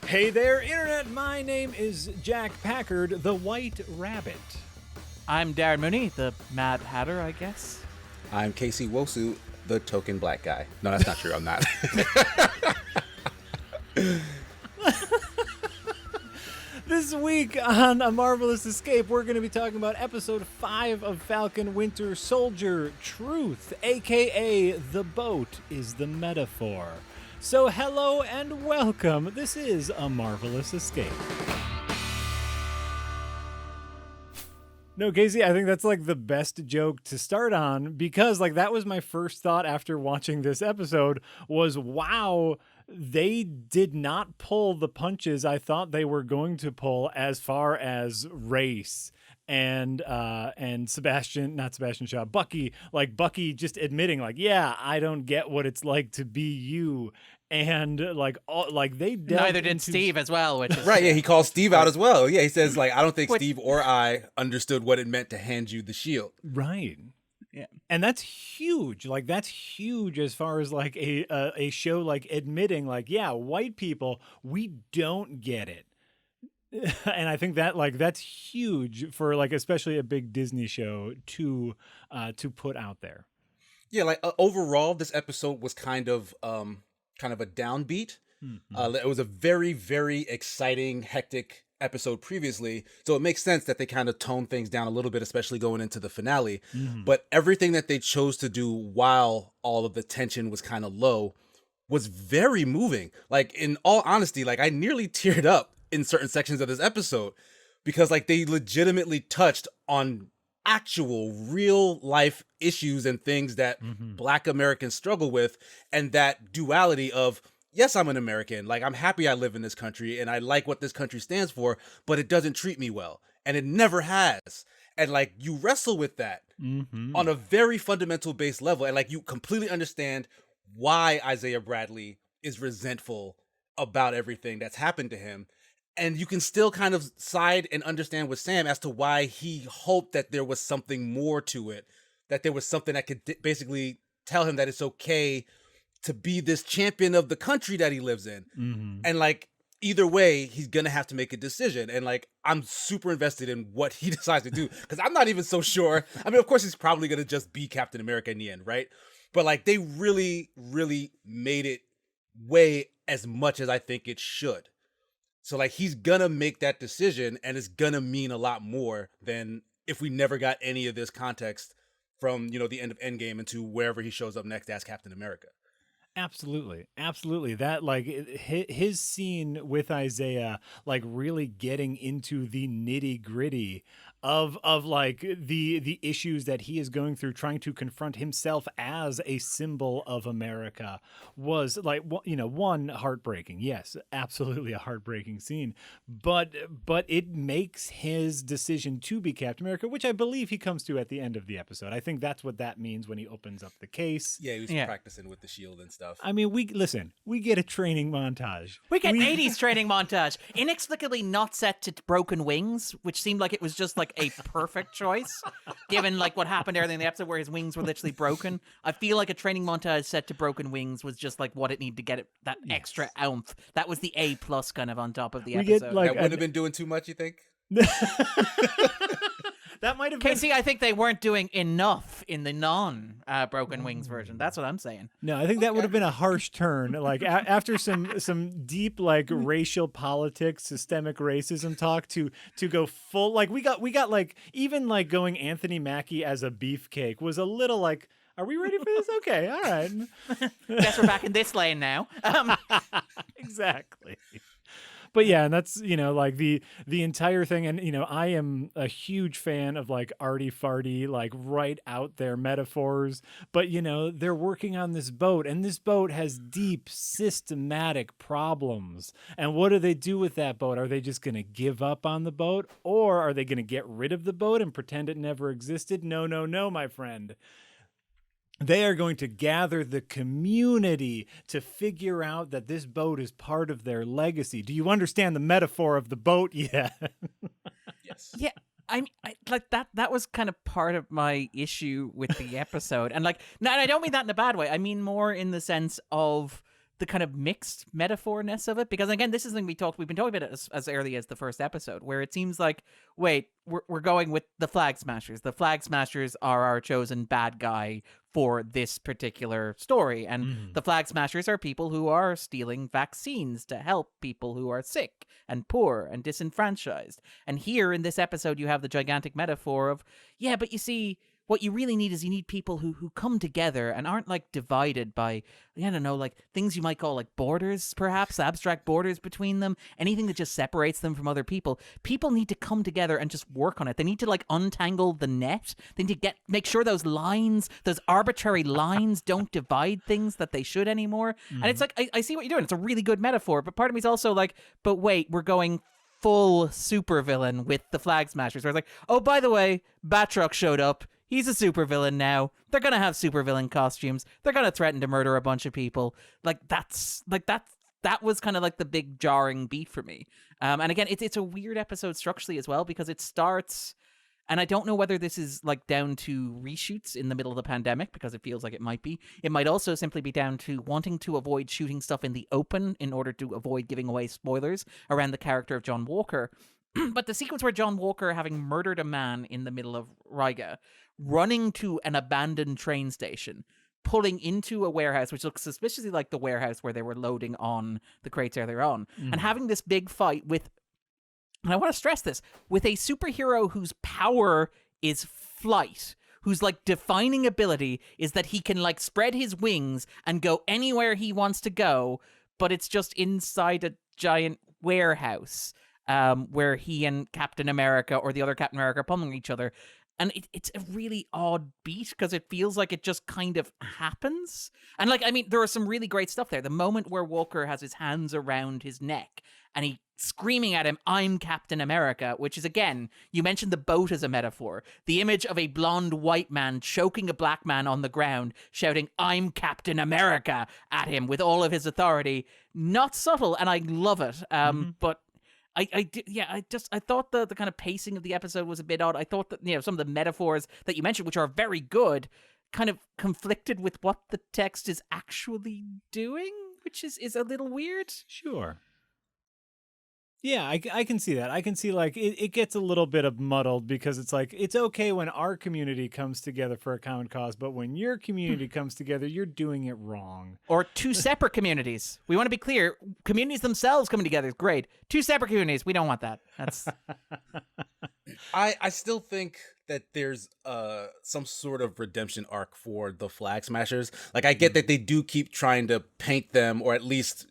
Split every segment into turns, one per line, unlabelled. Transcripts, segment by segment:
Hey there, Internet. My name is Jack Packard, the White Rabbit.
I'm Darren Mooney, the Mad Hatter, I guess.
I'm KC Wosu, the token black guy. No, that's not true. I'm not.
This week on A Marvelous Escape, we're going to be talking about episode 5 of Falcon Winter Soldier, Truth, aka The Boat is the Metaphor. So hello and welcome. This is A Marvelous Escape. No, Casey, I think that's like the best joke to start on because like that was my first thought after watching this episode was, wow, they did not pull the punches I thought they were going to pull as far as race and not Sebastian Shaw, Bucky just admitting like, yeah, I don't get what it's like to be you. And they
neither did Steve as well, which is
right. Yeah, he calls Steve out as well. Yeah, he says like, I don't think Steve or I understood what it meant to hand you the shield.
Right.
Yeah,
and that's huge. Like that's huge as far as like a show like admitting like, yeah, white people, we don't get it. And I think that like that's huge for like especially a big Disney show to put out there.
Yeah, like overall, this episode was kind of a downbeat. Mm-hmm. It was a very, very exciting, hectic episode previously, so it makes sense that they kind of tone things down a little bit, especially going into the finale. Mm-hmm. But everything that they chose to do while all of the tension was kind of low was very moving. Like, in all honesty, like I nearly teared up in certain sections of this episode because like they legitimately touched on actual real life issues and things that Black Americans struggle with, and that duality of, yes, I'm an American, like I'm happy I live in this country and I like what this country stands for, but it doesn't treat me well, and it never has. And like you wrestle with that on a very fundamental base level, and like you completely understand why Isaiah Bradley is resentful about everything that's happened to him. And you can still kind of side and understand with Sam as to why he hoped that there was something more to it, that there was something that could basically tell him that it's okay to be this champion of the country that he lives in. Mm-hmm. And like, either way, he's going to have to make a decision. And like, I'm super invested in what he decides to do because I'm not even so sure. I mean, of course, he's probably going to just be Captain America in the end, right? But like, they really, really made it weigh as much as I think it should. So like he's gonna make that decision, and it's gonna mean a lot more than if we never got any of this context from, you know, the end of Endgame into wherever he shows up next as Captain America.
Absolutely. That like his scene with Isaiah, like really getting into the nitty gritty of like the issues that he is going through, trying to confront himself as a symbol of America, was like, you know, one, heartbreaking. Yes, absolutely a heartbreaking scene, but it makes his decision to be Captain America, which I believe he comes to at the end of the episode. I think that's what that means when he opens up the case.
Yeah, he was practicing with the shield and stuff.
I mean, we get a training montage.
We get 80s training montage, inexplicably not set to Broken Wings, which seemed like it was just like a perfect choice, given like what happened earlier in the episode where his wings were literally broken. I feel like a training montage set to Broken Wings was just like what it needed to get it that extra oomph. That was the A+ kind of on top of the episode.
That wouldn't have been doing too much, you think?
That might have been...
Casey, I think they weren't doing enough in the non-Broken Wings version. That's what I'm saying.
No, I think that would have been a harsh turn. Like after some deep like racial politics, systemic racism talk to go full, like we got like even like going Anthony Mackie as a beefcake was a little like, are we ready for this? Okay, all right.
Guess we're back in this lane now.
Exactly. But yeah, and that's, you know, like the entire thing. And, you know, I am a huge fan of like arty farty, like right out there metaphors. But, you know, they're working on this boat, and this boat has deep systematic problems. And what do they do with that boat? Are they just going to give up on the boat, or are they going to get rid of the boat and pretend it never existed? No, my friend. They are going to gather the community to figure out that this boat is part of their legacy. Do you understand the metaphor of the boat yet?
Yes.
Yeah. I like that was kind of part of my issue with the episode. And like, no, I don't mean that in a bad way. I mean more in the sense of the kind of mixed metaphor-ness of it, because again, this is something we've been talking about it as early as the first episode, where it seems like, wait, we're going with the Flag Smashers. The Flag Smashers are our chosen bad guy for this particular story, and the Flag Smashers are people who are stealing vaccines to help people who are sick and poor and disenfranchised. And here in this episode, you have the gigantic metaphor of, yeah, but you see, what you really need is you need people who come together and aren't like divided by, I don't know, like things you might call like borders, perhaps abstract borders between them, anything that just separates them from other people. People need to come together and just work on it. They need to like untangle the net. They need to make sure those lines, those arbitrary lines don't divide things that they should anymore. And it's like, I see what you're doing. It's a really good metaphor, but part of me is also like, but wait, we're going full supervillain with the Flag Smashers. Where it's like, oh, by the way, Batroc showed up. He's a supervillain now. They're gonna have supervillain costumes. They're gonna threaten to murder a bunch of people. That was kind of like the big jarring beat for me. And again, it's a weird episode structurally as well, because it starts, and I don't know whether this is like down to reshoots in the middle of the pandemic, because it feels like it might be. It might also simply be down to wanting to avoid shooting stuff in the open in order to avoid giving away spoilers around the character of John Walker. But the sequence where John Walker, having murdered a man in the middle of Riga, running to an abandoned train station, pulling into a warehouse, which looks suspiciously like the warehouse where they were loading on the crates earlier on, and having this big fight with, and I want to stress this, with a superhero whose power is flight, whose like defining ability is that he can like spread his wings and go anywhere he wants to go, but it's just inside a giant warehouse. Where he and Captain America or the other Captain America are pummeling each other. And it's a really odd beat, because it feels like it just kind of happens. And like, I mean, there are some really great stuff there. The moment where Walker has his hands around his neck and he screaming at him, "I'm Captain America," which is, again, you mentioned the boat as a metaphor. The image of a blonde white man choking a black man on the ground, shouting, "I'm Captain America" at him with all of his authority. Not subtle, and I love it. But I thought the kind of pacing of the episode was a bit odd. I thought that, some of the metaphors that you mentioned, which are very good, kind of conflicted with what the text is actually doing, which is a little weird.
Sure. Yeah, I can see that. I can see like it gets a little bit of muddled, because it's like, it's okay when our community comes together for a common cause, but when your community comes together, you're doing it wrong.
Or two separate communities. We want to be clear. Communities themselves coming together is great. Two separate communities, we don't want that. That's.
I still think that there's some sort of redemption arc for the Flag Smashers. Like, I get that they do keep trying to paint them, or at least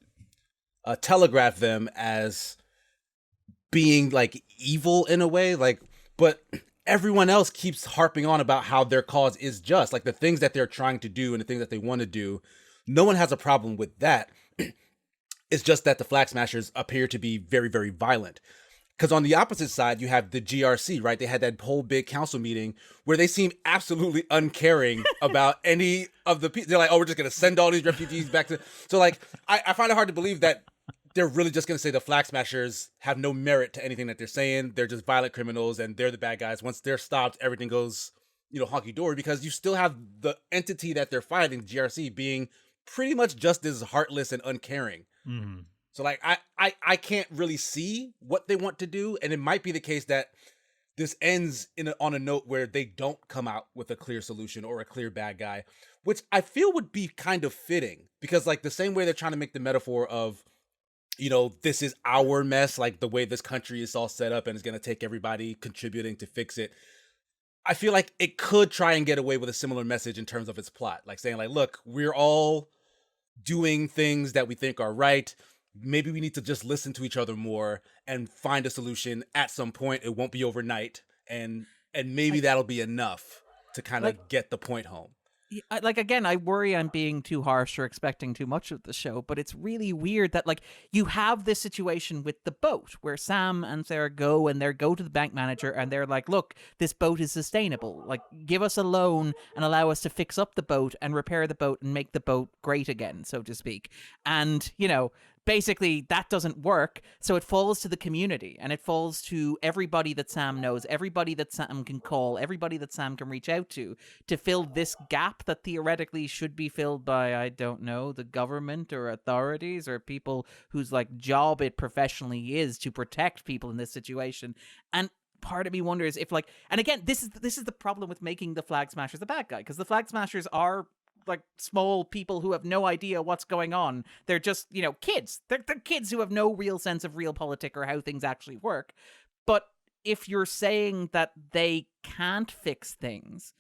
telegraph them as being like evil in a way, like, but everyone else keeps harping on about how their cause is just, like the things that they're trying to do and the things that they want to do. No one has a problem with that. It's just that the Flag Smashers appear to be very, very violent. Because on the opposite side, you have the GRC, right? They had that whole big council meeting where they seem absolutely uncaring about any of the people. They're like, oh, we're just going to send all these refugees back to... So like, I find it hard to believe that they're really just going to say the Flag Smashers have no merit to anything that they're saying. They're just violent criminals and they're the bad guys. Once they're stopped, everything goes, honky-dory, because you still have the entity that they're fighting, GRC, being pretty much just as heartless and uncaring. Mm-hmm. So like, I can't really see what they want to do. And it might be the case that this ends on a note where they don't come out with a clear solution or a clear bad guy, which I feel would be kind of fitting, because like the same way they're trying to make the metaphor of, this is our mess, like the way this country is all set up and it's going to take everybody contributing to fix it. I feel like it could try and get away with a similar message in terms of its plot, like saying like, look, we're all doing things that we think are right. Maybe we need to just listen to each other more and find a solution at some point. It won't be overnight. And maybe that'll be enough to kind of get the point home.
Like, again, I worry I'm being too harsh or expecting too much of the show, but it's really weird that, like, you have this situation with the boat where Sam and Sarah go to the bank manager and they're like, look, this boat is sustainable. Like, give us a loan and allow us to fix up the boat and repair the boat and make the boat great again, so to speak. And, basically that doesn't work, so it falls to the community, and it falls to everybody that Sam knows, everybody that Sam can call, everybody that Sam can reach out to fill this gap that theoretically should be filled by, I don't know, the government or authorities or people whose like job it professionally is to protect people in this situation. And part of me wonders if like, and again, this is the problem with making the Flag Smashers the bad guy, because the Flag Smashers are like small people who have no idea what's going on. They're just, kids. They're kids who have no real sense of realpolitik or how things actually work. But if you're saying that they can't fix things,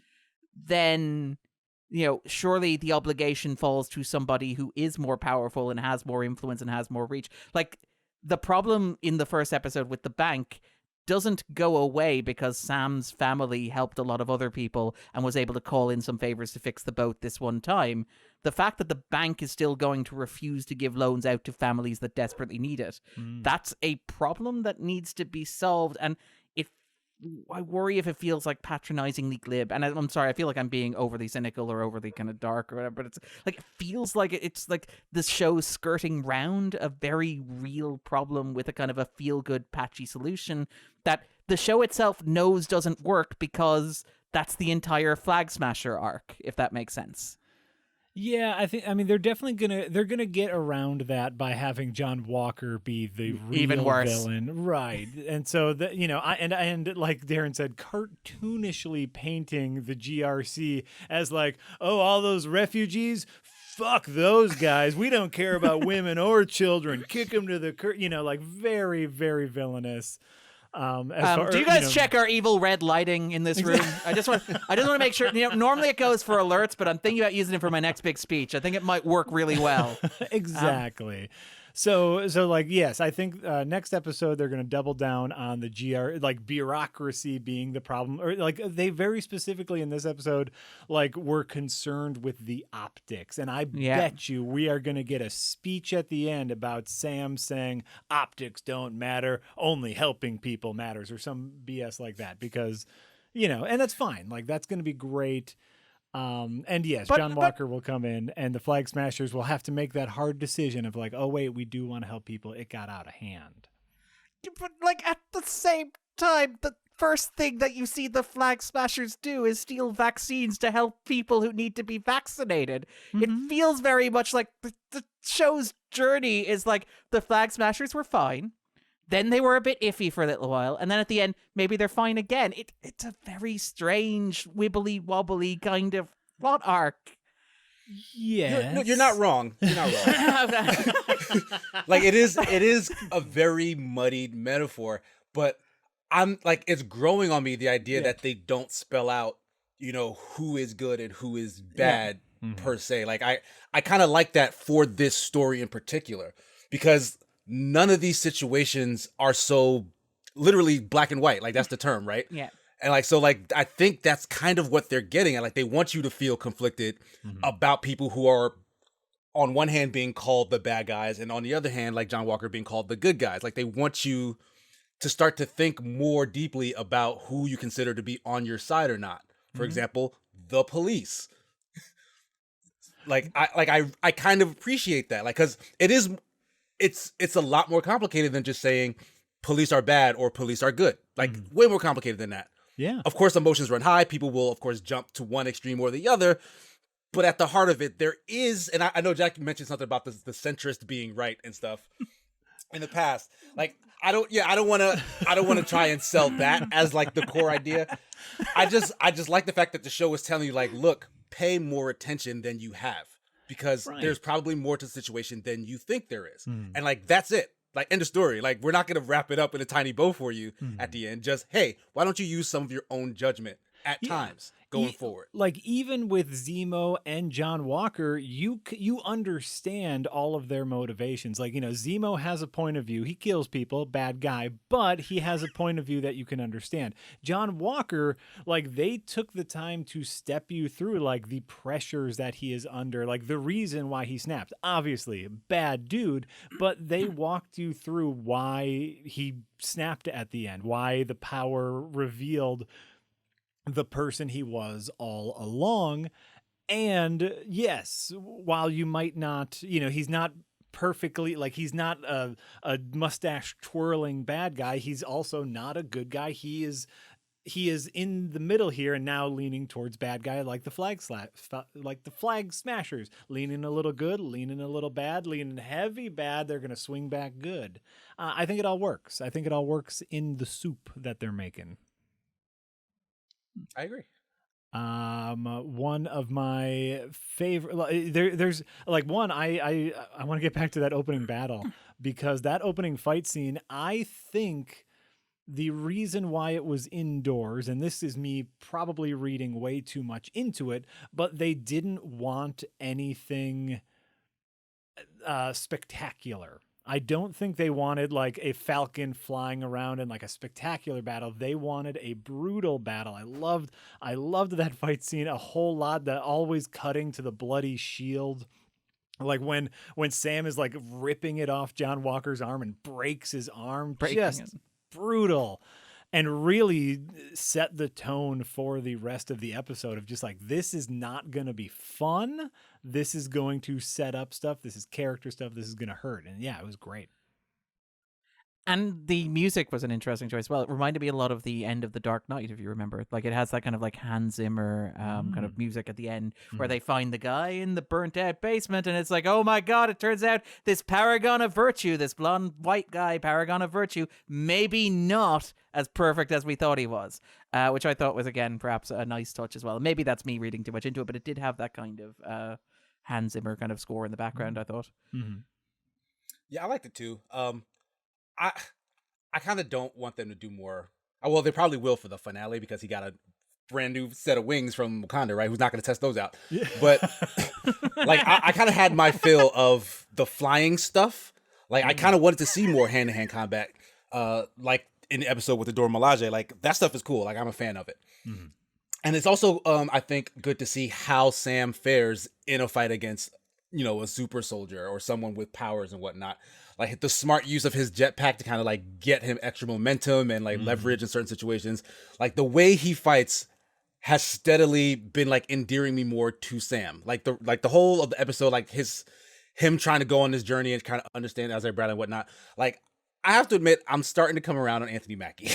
then, surely the obligation falls to somebody who is more powerful and has more influence and has more reach. Like, the problem in the first episode with the bank doesn't go away because Sam's family helped a lot of other people and was able to call in some favors to fix the boat this one time. The fact that the bank is still going to refuse to give loans out to families that desperately need it, that's a problem that needs to be solved. And I worry if it feels like patronizingly glib. And I'm sorry, I feel like I'm being overly cynical or overly kind of dark or whatever, but it's like, it feels like it's like this show's skirting round a very real problem with a kind of a feel-good, patchy solution that the show itself knows doesn't work, because that's the entire Flag Smasher arc, if that makes sense.
Yeah, I mean, they're definitely gonna get around that by having John Walker be the real
Even worse
villain, right? And so that, and like Darren said, cartoonishly painting the GRC as like, oh, all those refugees, fuck those guys. We don't care about women or children. Kick them to the like very, very villainous.
Do you guys check our evil red lighting in this room? I just want to make sure. Normally it goes for alerts, but I'm thinking about using it for my next big speech. I think it might work really well.
Exactly. So like, yes, I think next episode they're going to double down on the like bureaucracy being the problem, or like they very specifically in this episode like were concerned with the optics, and I bet you we are going to get a speech at the end about Sam saying optics don't matter, only helping people matters, or some BS like that, because and that's fine, like that's going to be great. And yes, John Walker will come in, and the Flag Smashers will have to make that hard decision of like, oh wait, we do want to help people. It got out of hand.
But like at the same time, the first thing that you see the Flag Smashers do is steal vaccines to help people who need to be vaccinated. It feels very much like the show's journey is like the Flag Smashers were fine. Then they were a bit iffy for a little while, and then at the end, maybe they're fine again. It's a very strange, wibbly-wobbly kind of plot arc.
Yeah,
you're not wrong. You're not wrong. Like it is a very muddied metaphor, but I'm like, it's growing on me, the idea that they don't spell out, who is good and who is bad per se. Like I kind of like that for this story in particular, because none of these situations are so literally black and white. Like that's the term, right?
Yeah.
And like, so like, I think that's kind of what they're getting at. Like they want you to feel conflicted about people who are on one hand being called the bad guys, and on the other hand, like John Walker being called the good guys. Like they want you to start to think more deeply about who you consider to be on your side or not. For example, the police. I kind of appreciate that. Like, cause it's a lot more complicated than just saying police are bad or police are good. Like way more complicated than that.
Yeah.
Of course, emotions run high. People will, of course, jump to one extreme or the other. But at the heart of it, there is, and I know Jack mentioned something about the centrist being right and stuff in the past. Like, I don't want to try and sell that as like the core idea. I just like the fact that the show is telling you, like, look, pay more attention than you have, because there's probably more to the situation than you think there is. And like, that's it. Like, end of story. Like, we're not going to wrap it up in a tiny bow for you at the end. Just, hey, why don't you use some of your own judgment at times going forward?
Like, even with Zemo and John Walker, you understand all of their motivations. Like, Zemo has a point of view. He kills people, bad guy, but he has a point of view that you can understand. John Walker, like, they took the time to step you through, like, the pressures that he is under, like, the reason why he snapped. Obviously, bad dude, but they walked you through why he snapped at the end, why the power revealed the person he was all along. And yes, while you might not, he's not perfectly, like, he's not a mustache twirling bad guy. He's also not a good guy. He is in the middle here and now leaning towards bad guy, like the flag smashers, leaning a little good, leaning a little bad, leaning heavy bad. They're going to swing back good. I think it all works. I think it all works in the soup that they're making.
I agree.
One of my favorite, there's like one, I want to get back to that opening battle, because that opening fight scene, I think the reason why it was indoors, and this is me probably reading way too much into it, but they didn't want anything spectacular. I don't think they wanted like a Falcon flying around in like a spectacular battle. They wanted a brutal battle. I loved that fight scene a whole lot, that always cutting to the bloody shield. Like when Sam is like ripping it off John Walker's arm and breaks his arm. Just brutal. And really set the tone for the rest of the episode of just like, this is not going to be fun. This is going to set up stuff. This is character stuff. This is going to hurt. And yeah, it was great.
And the music was an interesting choice. Well, it reminded me a lot of the end of The Dark Knight, if you remember. Like, it has that kind of like Hans Zimmer kind of music at the end, where they find the guy in the burnt out basement, and it's like, oh my God, it turns out this paragon of virtue, this blonde white guy, paragon of virtue, maybe not as perfect as we thought he was, which I thought was, again, perhaps a nice touch as well. Maybe that's me reading too much into it, but it did have that kind of Hans Zimmer kind of score in the background, I thought.
Yeah, I liked it too. I kind of don't want them to do more. Well, they probably will for the finale, because he got a brand new set of wings from Wakanda, right? Who's not going to test those out? Yeah. But like, I kind of had my fill of the flying stuff. Like, I kind of wanted to see more hand-to-hand combat, like in the episode with the Dora Milaje. Like, that stuff is cool. Like, I'm a fan of it. And it's also, I think, good to see how Sam fares in a fight against, a super soldier or someone with powers and whatnot. Like, the smart use of his jetpack to kind of like get him extra momentum and like leverage in certain situations. Like, the way he fights has steadily been like endearing me more to Sam. Like the whole of the episode, like him trying to go on this journey and kind of understand Azrael Bradley and whatnot. Like, I have to admit, I'm starting to come around on Anthony Mackie.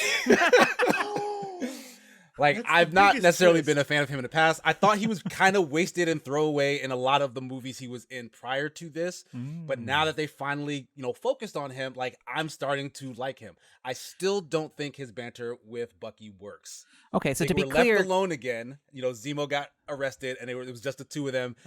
Like, I've not necessarily been a fan of him in the past. I thought he was kind of wasted and throwaway in a lot of the movies he was in prior to this. But now that they finally, focused on him, like, I'm starting to like him. I still don't think his banter with Bucky works.
Okay, so
they
to be
were
clear,
left alone again. Zemo got arrested, and it was just the two of them.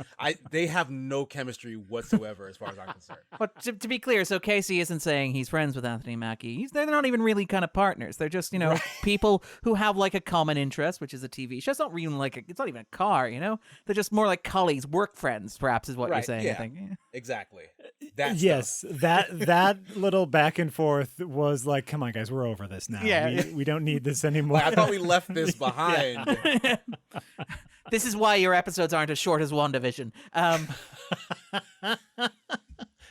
They have no chemistry whatsoever, as far as I'm concerned.
But to be clear, so Casey isn't saying he's friends with Anthony Mackie. They're not even really kind of partners. They're just, people who have like a common interest, which is a TV show. It's not really it's not even a car, They're just more like colleagues, work friends, perhaps, is what you're saying.
Yeah,
I think.
Exactly.
Yes, that little back and forth was like, come on, guys, we're over this now.
Yeah.
We don't need this anymore.
Like, I thought we left this behind.
This is why your episodes aren't as short as WandaVision.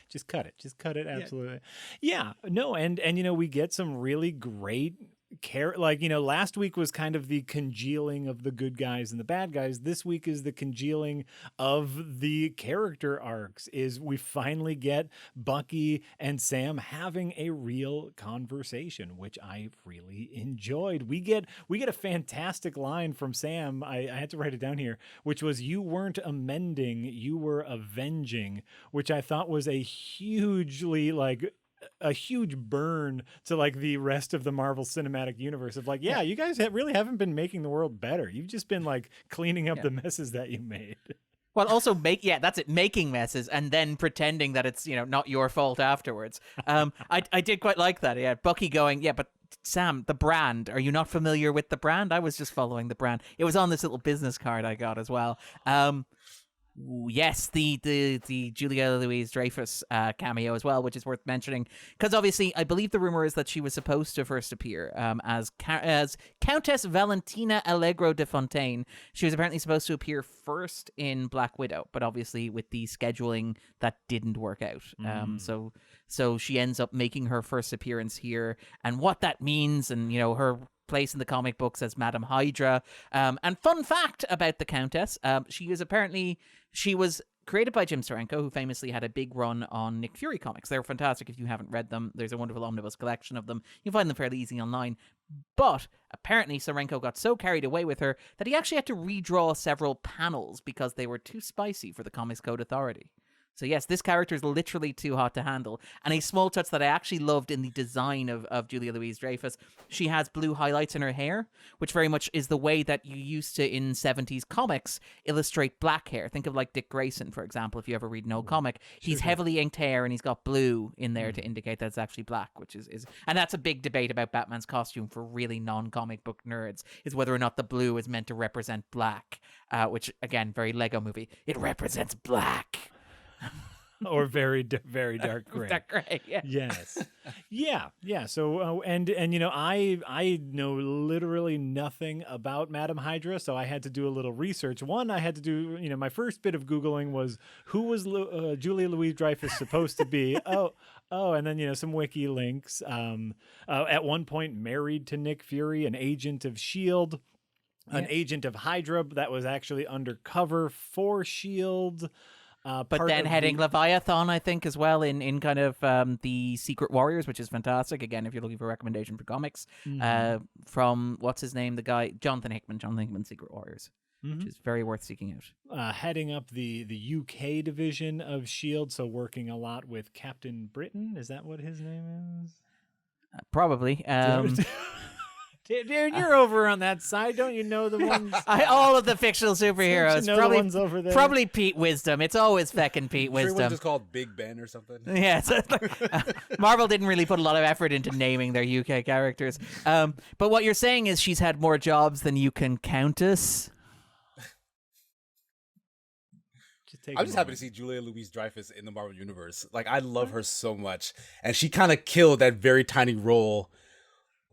Just cut it. Absolutely. Yeah. No. And we get some really great last week was kind of the congealing of the good guys and the bad guys. This week is the congealing of the character arcs. Is we finally get Bucky and Sam having a real conversation, which I really enjoyed. We get a fantastic line from Sam. I had to write it down here, which was, "You weren't amending, you were avenging," which I thought was a hugely a huge burn to like the rest of the Marvel Cinematic Universe of like, you guys really haven't been making the world better. You've just been like cleaning up the messes that you made.
Well, also that's it, making messes and then pretending that it's, not your fault afterwards. I did quite like that. Yeah. Bucky going, but Sam, the brand, are you not familiar with the brand? I was just following the brand. It was on this little business card I got as well. Yes, the Julia Louis-Dreyfus cameo as well, which is worth mentioning, because obviously I believe the rumor is that she was supposed to first appear as Countess Valentina Allegro de Fontaine. She was apparently supposed to appear first in Black Widow, but obviously with the scheduling that didn't work out. So she ends up making her first appearance here, and what that means, and her place in the comic books as Madame Hydra. And fun fact about the Countess, she was created by Jim Steranko, who famously had a big run on Nick Fury comics. They're fantastic if you haven't read them. There's a wonderful omnibus collection of them. You can find them fairly easy online. But apparently Steranko got so carried away with her that he actually had to redraw several panels because they were too spicy for the Comics Code Authority. So yes, this character is literally too hot to handle. And a small touch that I actually loved in the design of Julia Louis-Dreyfus, she has blue highlights in her hair, which very much is the way that you used to, in 70s comics, illustrate black hair. Think of like Dick Grayson, for example, if you ever read an old comic. He's heavily inked hair and he's got blue in there to indicate that it's actually black, which is... And that's a big debate about Batman's costume for really non-comic book nerds, is whether or not the blue is meant to represent black, which, again, very Lego movie. It represents black.
Or very dark gray.
Dark gray, yeah.
Yes. Yeah. So, and you know, I know literally nothing about Madame Hydra, so I had to do a little research. One, I had to do, you know, my first bit of Googling was, who was Julia Louis-Dreyfus supposed to be? Oh, and then, you know, some wiki links. At one point married to Nick Fury, an agent of S.H.I.E.L.D., an agent of Hydra that was actually undercover for S.H.I.E.L.D.,
but then heading Leviathan, I think, as well, in kind of the Secret Warriors, which is fantastic. Again, if you're looking for a recommendation for comics, from, what's his name, the guy, Jonathan Hickman, Secret Warriors, which is very worth seeking out.
Heading up the UK division of S.H.I.E.L.D., so working a lot with Captain Britain. Is that what his name is?
Probably.
Dude, you're over on that side. Don't you know the ones?
All of the fictional superheroes.
Know
probably,
the ones over there?
Probably Pete Wisdom. It's always feckin' Pete Wisdom.
Sure, just called Big Ben or something.
Yeah, Marvel didn't really put a lot of effort into naming their UK characters. But what you're saying is she's had more jobs than you can count us.
I'm just happy to see Julia Louis-Dreyfus in the Marvel Universe. Like, I love her so much. And she kind of killed that very tiny role.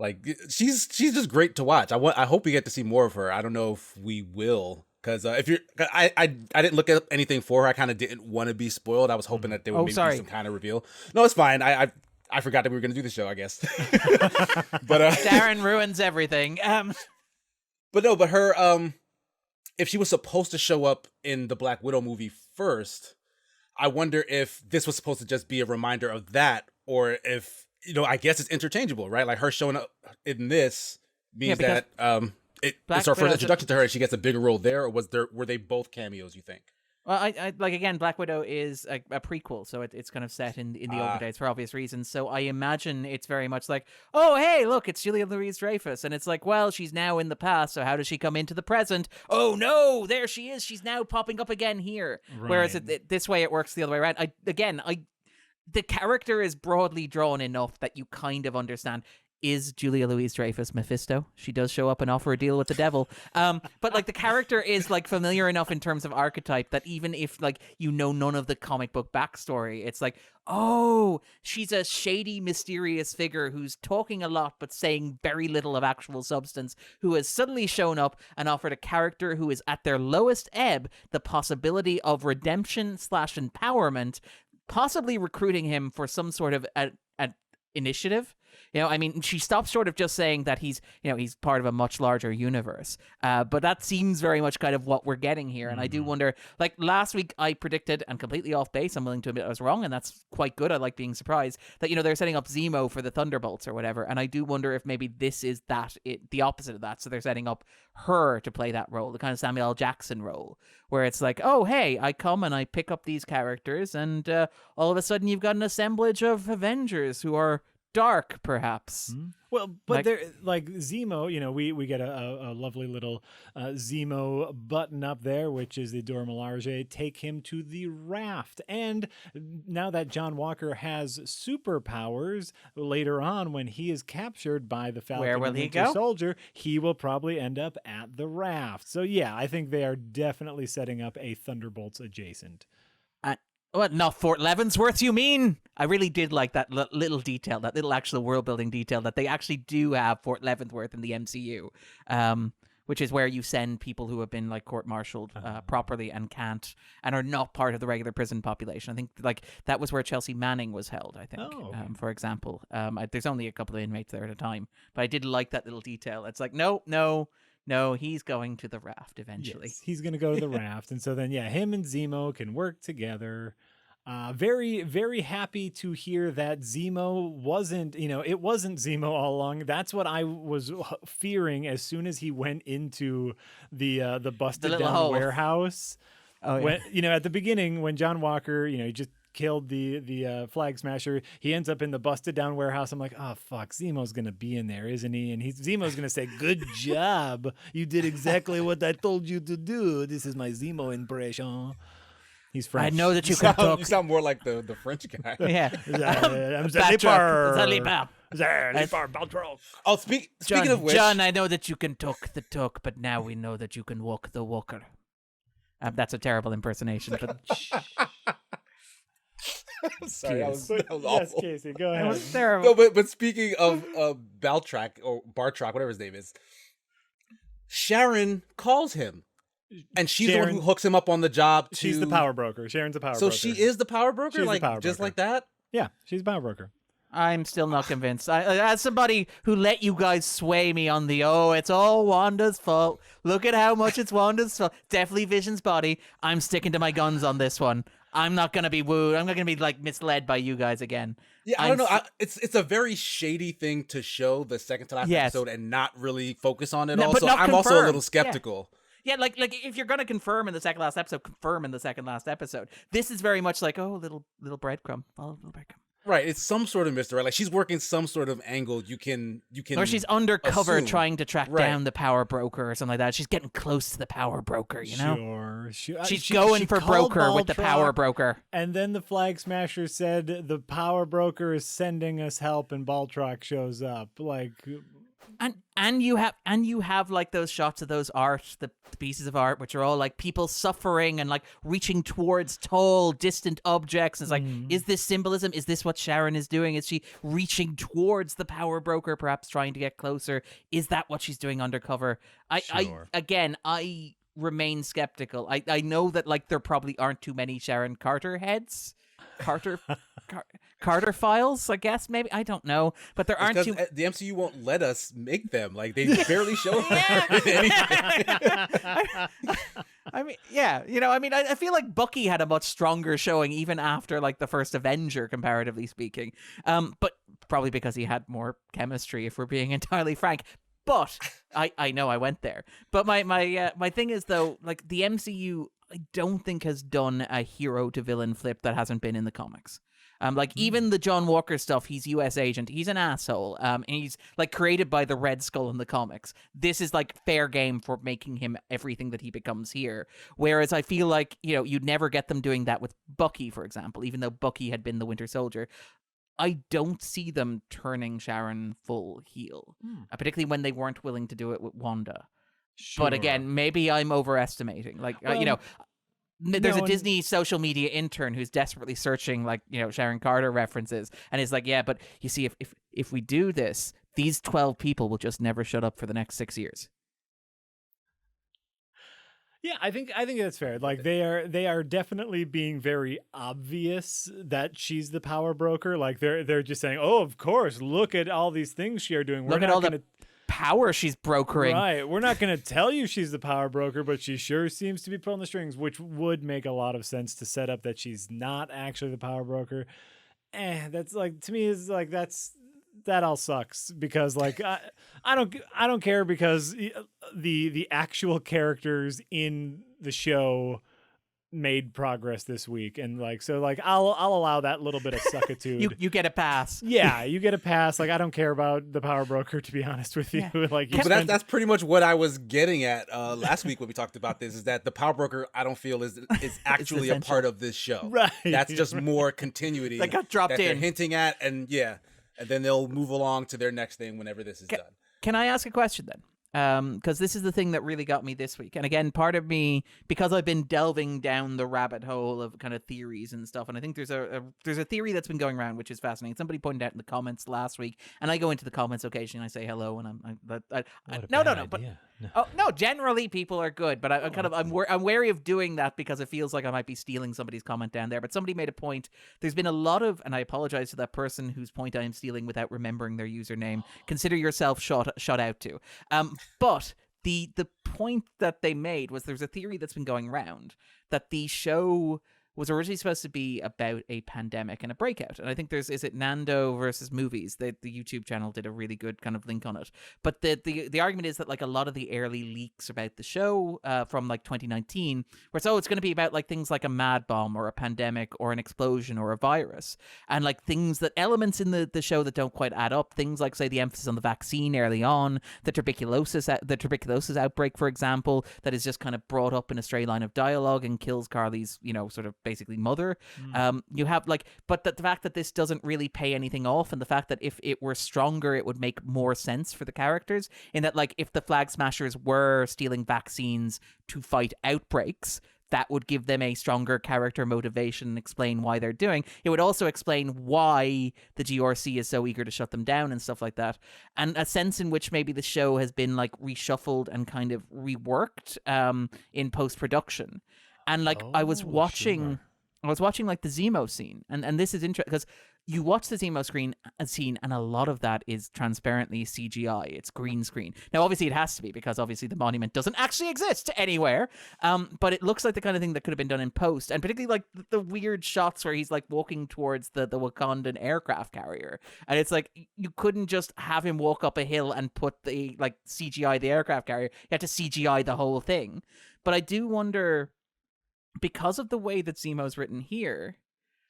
Like, she's just great to watch. I hope we get to see more of her. I don't know if we will, because I didn't look up anything for her. I kind of didn't want to be spoiled. I was hoping that there would be some kind of reveal. No, it's fine. I forgot that we were going to do the show, I guess. But
Darren ruins everything.
But her if she was supposed to show up in the Black Widow movie first, I wonder if this was supposed to just be a reminder of that, or if, you know, I guess it's interchangeable, right? Like, her showing up in this means that it's our first introduction to her, and she gets a bigger role there. Or were they both cameos, you think?
Well, I like, again, Black Widow is a prequel, so it's kind of set in the older days for obvious reasons. So I imagine it's very much like, oh, hey, look, it's Julia Louis-Dreyfus, and it's like, well, she's now in the past, so how does she come into the present? Oh no, there she is. She's now popping up again here. Right. Whereas this way it works the other way around. The character is broadly drawn enough that you kind of understand, is Julia Louis-Dreyfus Mephisto? She does show up and offer a deal with the devil. But like, the character is like familiar enough in terms of archetype that even if, like, you know none of the comic book backstory, it's like, oh, she's a shady, mysterious figure who's talking a lot but saying very little of actual substance, who has suddenly shown up and offered a character who is at their lowest ebb the possibility of redemption / empowerment, possibly recruiting him for some sort of initiative. You know, I mean, she stops short of just saying that he's part of a much larger universe. But that seems very much kind of what we're getting here. And I do wonder, like, last week I predicted, and completely off base, I'm willing to admit I was wrong, and that's quite good. I like being surprised that, you know, they're setting up Zemo for the Thunderbolts or whatever. And I do wonder if maybe this is the opposite of that. So they're setting up her to play that role, the kind of Samuel L. Jackson role, where it's like, oh, hey, I come and I pick up these characters, and all of a sudden you've got an assemblage of Avengers who are dark, perhaps.
Well, but there, like, Zemo, you know, we get a lovely little Zemo button up there, which is the Dora Milaje, take him to the raft. And now that John Walker has superpowers, later on when he is captured by the Falcon
Where will
and
he
Winter
go?
Soldier, he will probably end up at the raft. So yeah, I think they are definitely setting up a Thunderbolts adjacent.
What, not Fort Leavenworth, you mean? I really did like that little detail, that little actual world-building detail, that they actually do have Fort Leavenworth in the MCU, which is where you send people who have been, like, court-martialed properly and can't, and are not part of the regular prison population. I think, like, that was where Chelsea Manning was held, I think, for example. There's only a couple of inmates there at a time, but I did like that little detail. It's like, no, No, he's going to the raft eventually.
Yes, he's going to go to the raft. And so then, him and Zemo can work together. Very, very happy to hear that Zemo wasn't, it wasn't Zemo all along. That's what I was fearing as soon as he went into the busted down
hole.
warehouse.
Oh, yeah.
When, at the beginning, when John Walker, he just killed the flag smasher, he ends up in the busted down warehouse. I'm like, oh fuck, Zemo's gonna be in there, isn't he? And Zemo's gonna say, good job, you did exactly what I told you to do. This is my Zemo impression. He's French.
I know that you can talk.
You sound more like the French guy.
Yeah.
I'm
Oh, speaking of which,
John, I know that you can talk the talk, but now we know that you can walk the walker. That's a terrible impersonation. But
sorry, that was
Yes,
awful.
Casey, go ahead.
that was terrible.
No, but speaking of Baltrack or Bartrack, whatever his name is, Sharon calls him, and she's the one who hooks him up on the job.
She's the power broker. Sharon's a power
So
broker.
she is the power broker,
She's the
like
power
just
broker.
like that.
Yeah, she's a power broker.
I'm still not convinced. As somebody who let you guys sway me on it's all Wanda's fault. Look at how much it's Wanda's fault. Definitely Vision's body. I'm sticking to my guns on this one. I'm not gonna be wooed. I'm not gonna be misled by you guys again.
Yeah, I don't know. It's a very shady thing to show the second to last episode and not really focus on it.
No, but
So
not
I'm also a
confirm.
little skeptical.
Yeah, like if you're gonna confirm in the second last episode, confirm in the second last episode. This is very much like little breadcrumb, follow little breadcrumb.
Right, it's some sort of mystery. Like she's working some sort of angle. You can.
Or she's undercover
assume.
trying to track down the power broker or something like that. She's getting close to the power broker, you know?
Sure.
She's going for
called
broker with the power
Baltrock,
broker.
And then the flag smasher said the power broker is sending us help, and Baltrock shows up.
And you have like those shots of those the pieces of art which are all like people suffering and like reaching towards tall distant objects. It's like, is this symbolism? Is this what Sharon is doing? Is she reaching towards the power broker, perhaps trying to get closer? Is that what she's doing undercover? I remain skeptical. I know that there probably aren't too many Sharon Carter heads. Carter files, I guess, maybe. I don't know. But there aren't too...
The MCU won't let us make them. Like, they barely show anything.
I mean, yeah. I feel like Bucky had a much stronger showing even after, the first Avenger, comparatively speaking. But probably because he had more chemistry, if we're being entirely frank. But I know I went there. But my thing is, though, the MCU, I don't think has done a hero to villain flip that hasn't been in the comics. Even the John Walker stuff, he's U.S. agent. He's an asshole. And he's created by the Red Skull in the comics. This is fair game for making him everything that he becomes here. Whereas I feel you'd never get them doing that with Bucky, for example, even though Bucky had been the Winter Soldier. I don't see them turning Sharon full heel, particularly when they weren't willing to do it with Wanda. Sure. But again, maybe I'm overestimating. There's a Disney social media intern who's desperately searching Sharon Carter references, and is like, yeah, but you see, if we do this, these 12 people will just never shut up for the next 6 years.
Yeah, I think that's fair. They are definitely being very obvious that she's the power broker. They're just saying, oh, of course, look at all these things she are doing.
Look at all the power she's brokering.
Right. We're not going to tell you she's the power broker, but she sure seems to be pulling the strings, which would make a lot of sense to set up that she's not actually the power broker. That's to me is that all sucks because I don't care because the actual characters in the show made progress this week, and I'll allow that little bit of suckitude.
you get a pass.
Yeah, you get a pass. I don't care about the power broker, to be honest with you.
Yeah.
But that's pretty much what I was getting at last week when we talked about this, is that the power broker I don't feel is actually a part of this show.
Right.
That's just more continuity
that got dropped
that
in.
they're hinting at, and then they'll move along to their next thing whenever this is done.
Can I ask a question then? Because this is the thing that really got me this week. And again, part of me, because I've been delving down the rabbit hole of kind of theories and stuff, and I think there's a theory that's been going around, which is fascinating. Somebody pointed out in the comments last week, and I go into the comments occasionally and I say hello, and no, generally people are good, but I'm wary of doing that because it feels like I might be stealing somebody's comment down there. But somebody made a point. There's been a lot of, and I apologize to that person whose point I am stealing without remembering their username. Consider yourself shot out to. But the point that they made was there's a theory that's been going around that the show was originally supposed to be about a pandemic and a breakout. And I think is it Nando versus Movies? The YouTube channel did a really good kind of link on it. But the argument is that like a lot of the early leaks about the show from like 2019, where it's going to be about like things like a mad bomb or a pandemic or an explosion or a virus, and like things that elements in the show that don't quite add up. Things like, say, the emphasis on the vaccine early on, the tuberculosis outbreak, for example, that is just kind of brought up in a stray line of dialogue and kills Carly's, sort of basically mother. You have like, but the fact that this doesn't really pay anything off, and the fact that if it were stronger, it would make more sense for the characters, in that like if the Flag Smashers were stealing vaccines to fight outbreaks, that would give them a stronger character motivation and explain why they're doing. It would also explain why the GRC is so eager to shut them down and stuff like that. And a sense in which maybe the show has been like reshuffled and kind of reworked in post-production. And like I was watching like the Zemo scene, and this is interesting because you watch the Zemo scene, and a lot of that is transparently CGI. It's green screen. Now, obviously, it has to be because obviously the monument doesn't actually exist anywhere. But it looks like the kind of thing that could have been done in post, and particularly like the weird shots where he's like walking towards the Wakandan aircraft carrier, and it's like you couldn't just have him walk up a hill and put the like CGI the aircraft carrier. You had to CGI the whole thing. But I do wonder, because of the way that Zemo's written here,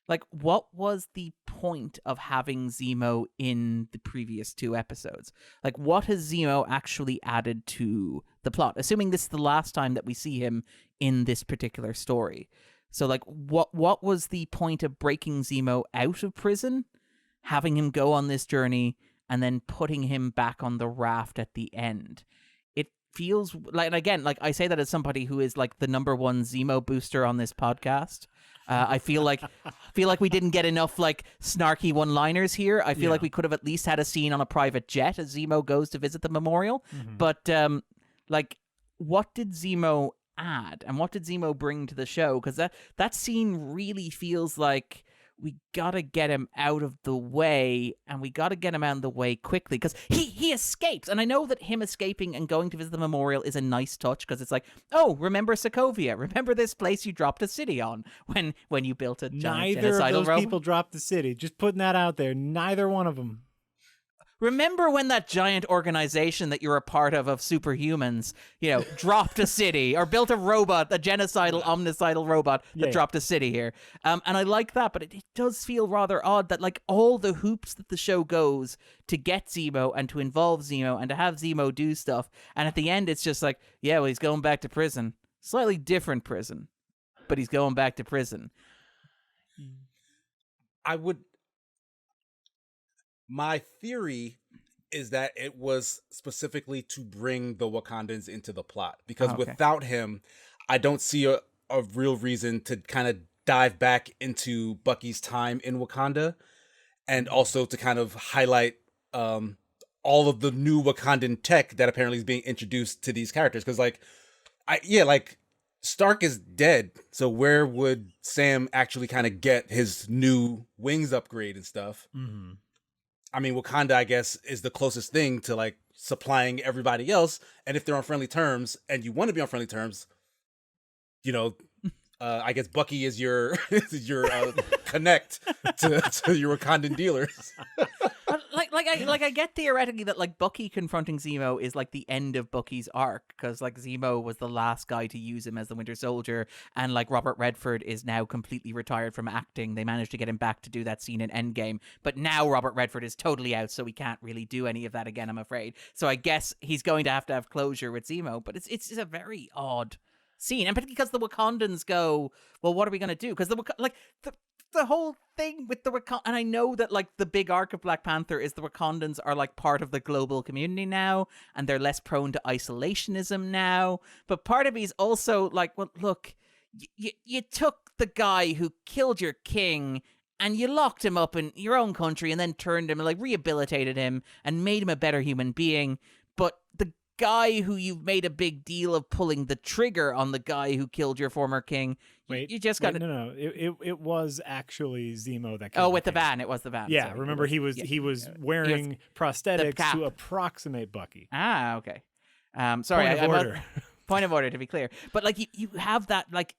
like, what was the point of having Zemo in the previous 2 episodes? Like, what has Zemo actually added to the plot? Assuming this is the last time that we see him in this particular story. So, like, what was the point of breaking Zemo out of prison, having him go on this journey, and then putting him back on the raft at the end? Feels like, and again, like I say that as somebody who is like the #1 Zemo booster on this podcast. I feel like we didn't get enough like snarky one-liners here. I feel like we could have at least had a scene on a private jet as Zemo goes to visit the memorial. Mm-hmm. But like, what did Zemo add, and what did Zemo bring to the show? Because that scene really feels like we gotta get him out of the way, and we gotta get him out of the way quickly, because he escapes. And I know that him escaping and going to visit the memorial is a nice touch, because it's like, oh, remember Sokovia? Remember this place you dropped a city on when you built a giant
Neither
genocidal
of those
robot?
people dropped the city. Just putting that out there. Neither one of them.
Remember when that giant organization that you're a part of superhumans, dropped a city or built a robot, a genocidal, omnicidal robot that dropped a city here? And I like that, but it does feel rather odd that like all the hoops that the show goes to get Zemo and to involve Zemo and to have Zemo do stuff, and at the end it's just like, yeah, well, he's going back to prison. Slightly different prison, but he's going back to prison.
My theory is that it was specifically to bring the Wakandans into the plot, because without him, I don't see a real reason to kind of dive back into Bucky's time in Wakanda, and also to kind of highlight all of the new Wakandan tech that apparently is being introduced to these characters. Because Stark is dead, so where would Sam actually kind of get his new wings upgrade and stuff? Mm-hmm. I mean, Wakanda, I guess, is the closest thing to like supplying everybody else. And if they're on friendly terms, and you want to be on friendly terms, I guess Bucky is your connect to your Wakandan dealers.
I get theoretically that like Bucky confronting Zemo is like the end of Bucky's arc, because like Zemo was the last guy to use him as the Winter Soldier, and like Robert Redford is now completely retired from acting. They managed to get him back to do that scene in Endgame, but now Robert Redford is totally out, so he can't really do any of that again, I'm afraid. So I guess he's going to have closure with Zemo, but it's a very odd scene, and particularly because the Wakandans go, well, what are we going to do? Because the whole thing with the Wakandans, and I know that like the big arc of Black Panther is the Wakandans are like part of the global community now, and they're less prone to isolationism now. But part of me is also like, well, look, you took the guy who killed your king and you locked him up in your own country, and then turned him and like rehabilitated him and made him a better human being. But the guy who you've made a big deal of pulling the trigger on, the guy who killed your former king, you just got to...
No. It was actually Zemo that killed
Oh, with the van. It was the van.
Yeah,
sorry.
Remember, he was wearing prosthetics to approximate Bucky.
Ah, okay. Sorry,
Point of order.
Point of order, to be clear. But like you have that like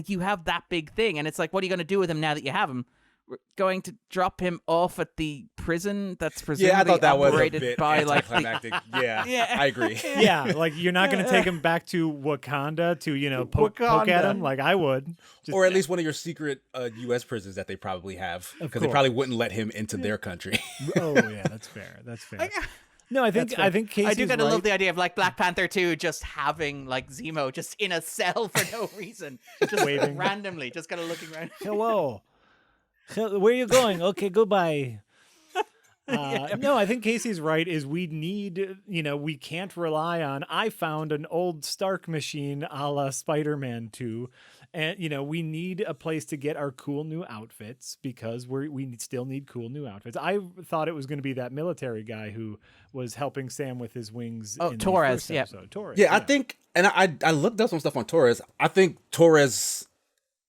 you have that big thing, and it's like, what are you going to do with him now that you have him? We're going to drop him off at the prison that's presumably
I thought that was a
operated
bit
by like
anticlimactic. Yeah, I agree.
Yeah, like you're not going to take him back to Wakanda to poke at him like I would,
Or at least one of your secret U.S. prisons that they probably have, because they probably wouldn't let him into their country.
Oh yeah, that's fair. That's fair. No, I think Casey's
I do kind of
right.
love the idea of like Black Panther 2 just having like Zemo just in a cell for no reason, just
Waving
randomly, just kind of looking around.
Hello. Where are you going? Okay, goodbye. No, I think Casey's right. Is we need, we can't rely on. I found an old Stark machine, a la Spider-Man 2, and we need a place to get our cool new outfits because we still need cool new outfits. I thought it was going to be that military guy who was helping Sam with his wings.
Oh,
in
Torres,
the first episode. Torres.
Yeah, I think, and I looked up some stuff on Torres. I think Torres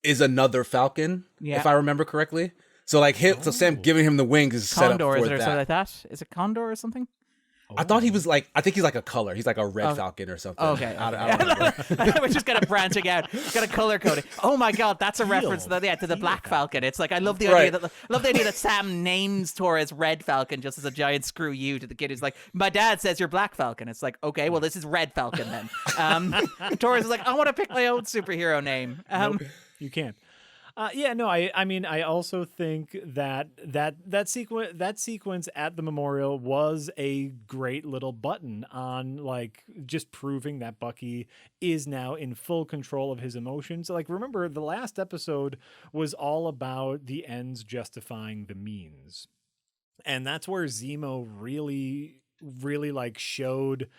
is another Falcon, if I remember correctly. So like so Sam giving him the wings is set up
Condor,
for
is it, or
that.
something like that? Is it Condor or something?
I thought he was like, I think he's like a color. He's like a red Falcon or something.
Okay.
I don't remember.
We're just kind of branching out. It's got a color coding. Oh my god, that's a reference to the Black Falcon. It's like I love the idea that Sam names Torres Red Falcon just as a giant screw you to the kid who's like, my dad says you're Black Falcon. It's like, okay, well this is Red Falcon then. Torres is like, I want to pick my own superhero name.
Nope, you can't. I mean, I also think that sequence at the memorial was a great little button on like just proving that Bucky is now in full control of his emotions. Like, remember the last episode was all about the ends justifying the means, and that's where Zemo really like showed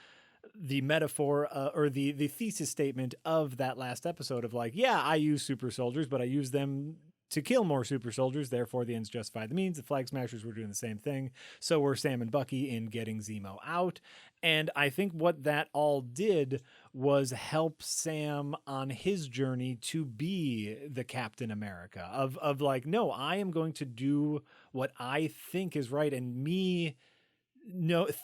the metaphor or the thesis statement of that last episode of like, yeah, I use super soldiers, but I use them to kill more super soldiers. Therefore, the ends justify the means. The Flag Smashers were doing the same thing. So were Sam and Bucky in getting Zemo out. And I think what that all did was help Sam on his journey to be the Captain America of like, no, I am going to do what I think is right. And me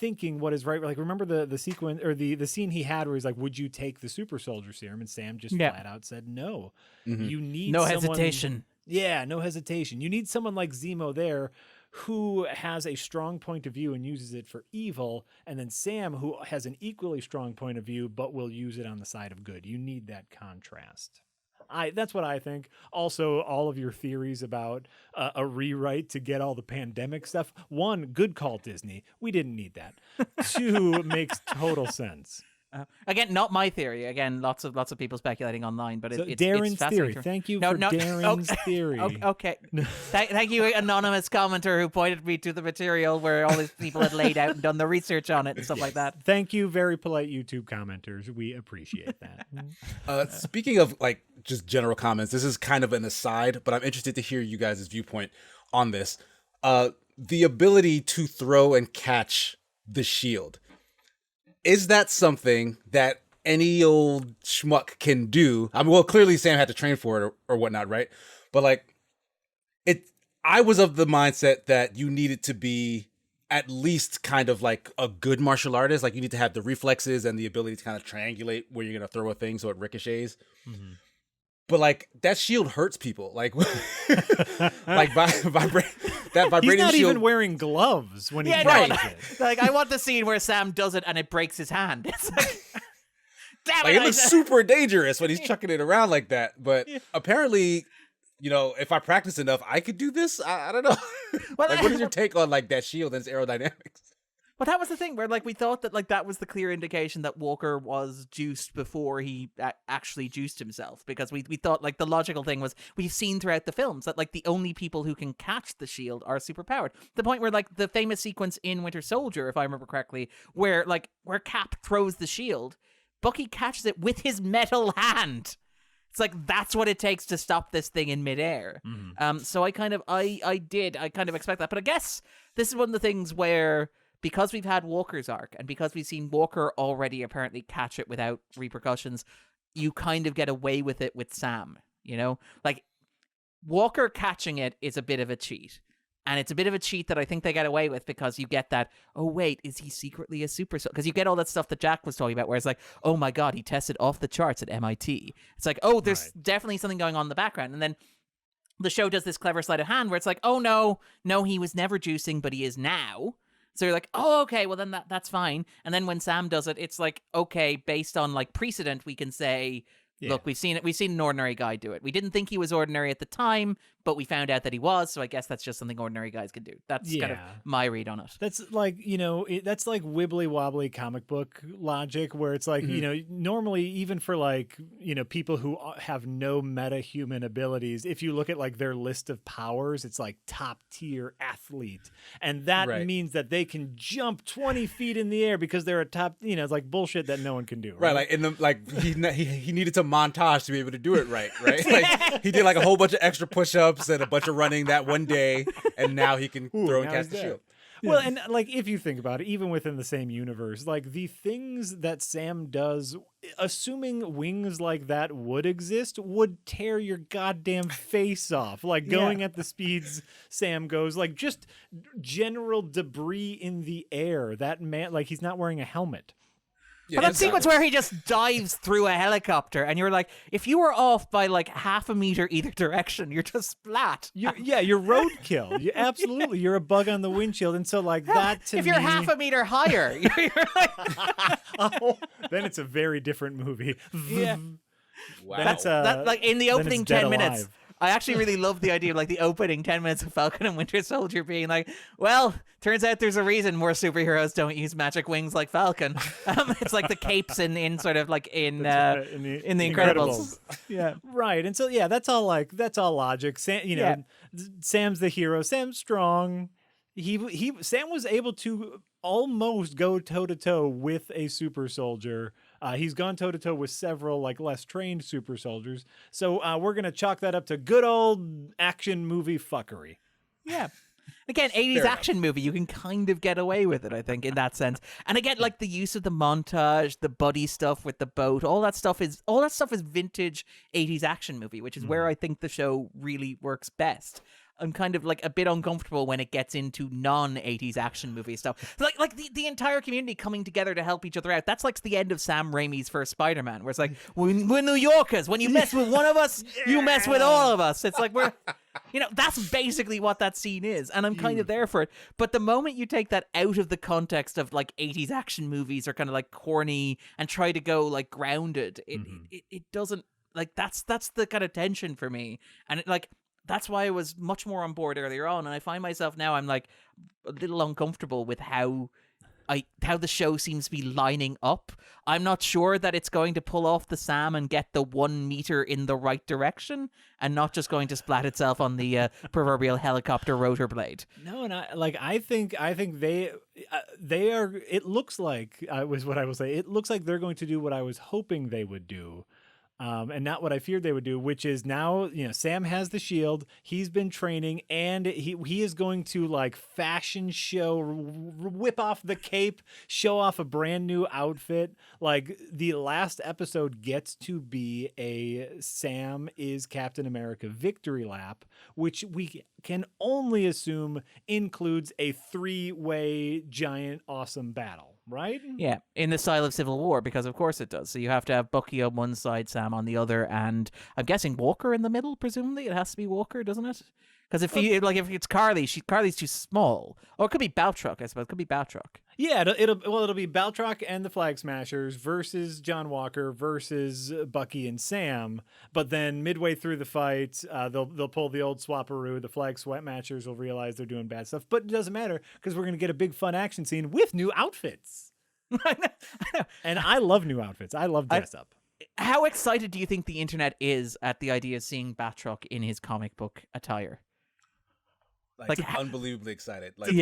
thinking what is right. Like, remember the sequence or the scene he had where he's like, would you take the super soldier serum? And Sam just flat out said no. You need
no
someone,
hesitation.
Yeah, no hesitation. You need someone like Zemo there who has a strong point of view and uses it for evil, and then Sam who has an equally strong point of view but will use it on the side of good. You need that contrast. That's what I think. Also, all of your theories about a rewrite to get all the pandemic stuff. One, good call, Disney. We didn't need that. Two, makes total sense.
Again, not my theory. Again, lots of people speculating online, but it's
Darren's theory.
fascinating.
Thank you for Darren's theory.
Okay. Thank you, anonymous commenter who pointed me to the material where all these people had laid out and done the research on it and stuff like that.
Thank you, very polite YouTube commenters. We appreciate that.
Speaking of like just general comments, this is kind of an aside, but I'm interested to hear you guys' viewpoint on this. The ability to throw and catch the shield. Is that something that any old schmuck can do? I mean, well, clearly Sam had to train for it or whatnot, right? But like, I was of the mindset that you needed to be at least kind of like a good martial artist. Like, you need to have the reflexes and the ability to kind of triangulate where you're going to throw a thing so it ricochets. Mm-hmm. But like, that shield hurts people. Like, like that vibrating
He's not
shield.
even wearing gloves when he
right.
it.
Like, I want the scene where Sam does it and it breaks his hand. It's like, damn
like, it looks super dangerous when he's chucking it around like that. But apparently, if I practice enough, I could do this. I don't know. Well, like, what is your take on like that shield and its aerodynamics?
Well, that was the thing where, like, we thought that, like, that was the clear indication that Walker was juiced before he actually juiced himself. Because we thought, like, the logical thing was, we've seen throughout the films that, like, the only people who can catch the shield are superpowered. The point where, like, the famous sequence in Winter Soldier, if I remember correctly, where Cap throws the shield, Bucky catches it with his metal hand. It's like, that's what it takes to stop this thing in midair. Mm-hmm. So I kind of expect that. But I guess this is one of the things where, because we've had Walker's arc, and because we've seen Walker already apparently catch it without repercussions, you kind of get away with it with Sam, Like, Walker catching it is a bit of a cheat. And it's a bit of a cheat that I think they get away with because you get that, oh, wait, is he secretly a super soldier? Because you get all that stuff that Jack was talking about where it's like, oh my God, he tested off the charts at MIT. It's like, oh, there's definitely something going on in the background. And then the show does this clever sleight of hand where it's like, oh, no, he was never juicing, but he is now. So you're like, oh, okay, well, then that's fine. And then when Sam does it, it's like, okay, based on like precedent, we can say, look, we've seen it. We've seen an ordinary guy do it. We didn't think he was ordinary at the time, but we found out that he was. So I guess that's just something ordinary guys can do. That's kind of my read on it.
That's like, that's like wibbly wobbly comic book logic where it's like, normally even for like, people who have no meta-human abilities, if you look at like their list of powers, it's like top tier athlete. And that means that they can jump 20 feet in the air because they're a top, it's like bullshit that no one can do.
Right. Like he needed to montage to be able to do it right? Like he did like a whole bunch of extra push-ups and a bunch of running that one day, and now he can throw and cast the shield.
Well, and like if you think about it, even within the same universe, like the things that Sam does, assuming wings like that would exist, would tear your goddamn face off. Like going at the speeds Sam goes, like just general debris in the air. That man, like he's not wearing a helmet.
Yeah, but that sequence where he just dives through a helicopter and you're like, if you were off by like half a meter either direction, you're just splat.
You're roadkill. Absolutely. You're a bug on the windshield. And so like that to
if you're half a meter higher, you're like...
then it's a very different movie.
Yeah.
Wow.
That's like in the opening 10 minutes. Alive. I actually really love the idea of like the opening 10 minutes of Falcon and Winter Soldier being like, well, turns out there's a reason more superheroes don't use magic wings like Falcon. It's like the capes in sort of like in the Incredibles.
Yeah. Right. And so, that's all logic. Sam's the hero. Sam's strong. Sam was able to almost go toe to toe with a super soldier. He's gone toe to toe with several like less trained super soldiers. So we're gonna chalk that up to good old action movie fuckery.
Yeah. Again, 80s action movie, you can kind of get away with it, I think, in that sense. And again, like the use of the montage, the buddy stuff with the boat, all that stuff is vintage 80s action movie, which is where I think the show really works best. I'm kind of like a bit uncomfortable when it gets into non-80s action movie stuff. Like the entire community coming together to help each other out. That's like the end of Sam Raimi's first Spider-Man, where it's like, we're New Yorkers. When you mess with one of us, you mess with all of us. It's like we're, that's basically what that scene is. And I'm kind of there for it. But the moment you take that out of the context of like 80s action movies are kind of like corny and try to go like grounded, it doesn't, like that's the kind of tension for me. And that's why I was much more on board earlier on, and I find myself now I'm like a little uncomfortable with how the show seems to be lining up. I'm not sure that it's going to pull off the Sam and get the 1 meter in the right direction, and not just going to splat itself on the proverbial helicopter rotor blade.
No, and I think they are. It looks like was what I will say. It looks like they're going to do what I was hoping they would do. And not what I feared they would do, which is now, Sam has the shield. He's been training, and he is going to like fashion show, whip off the cape, show off a brand new outfit. Like the last episode gets to be a Sam is Captain America victory lap, which we can only assume includes a 3-way giant awesome battle. Right?
Yeah, in the style of Civil War, because of course it does. So you have to have Bucky on one side, Sam on the other, and I'm guessing Walker in the middle, presumably. It has to be Walker, doesn't it? Because if it's Carly's too small. Or it could be Baltrock, I suppose. It could be Baltrock.
Yeah, it'll be Baltrock and the Flag Smashers versus John Walker versus Bucky and Sam. But then midway through the fight, they'll pull the old swapperoo. The Flag Sweatmatchers will realize they're doing bad stuff. But it doesn't matter because we're going to get a big fun action scene with new outfits. I know. And I love new outfits. I love dress up.
How excited do you think the internet is at the idea of seeing Batroc in his comic book attire?
Like unbelievably excited. Like,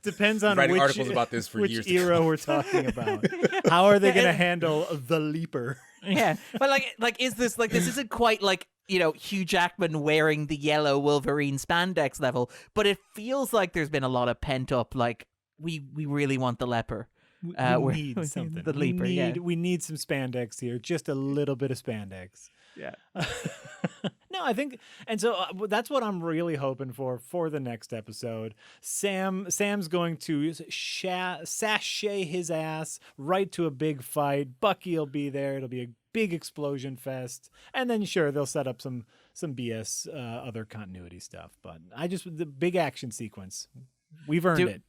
depends on
writing
which
articles about this for
which
years.
era we're talking about. How are they going to handle the Leaper?
Yeah, but like is this like this isn't quite like Hugh Jackman wearing the yellow Wolverine spandex level, but it feels like there's been a lot of pent up like we really want the leper.
We need something.
The Leaper.
We need some spandex here, just a little bit of spandex.
Yeah.
No, No, I think, and so that's what I'm really hoping for the next episode. Sam's going to sashay his ass right to a big fight. Bucky will be there. It'll be a big explosion fest, and then sure they'll set up some BS other continuity stuff. But the big action sequence, we've earned it.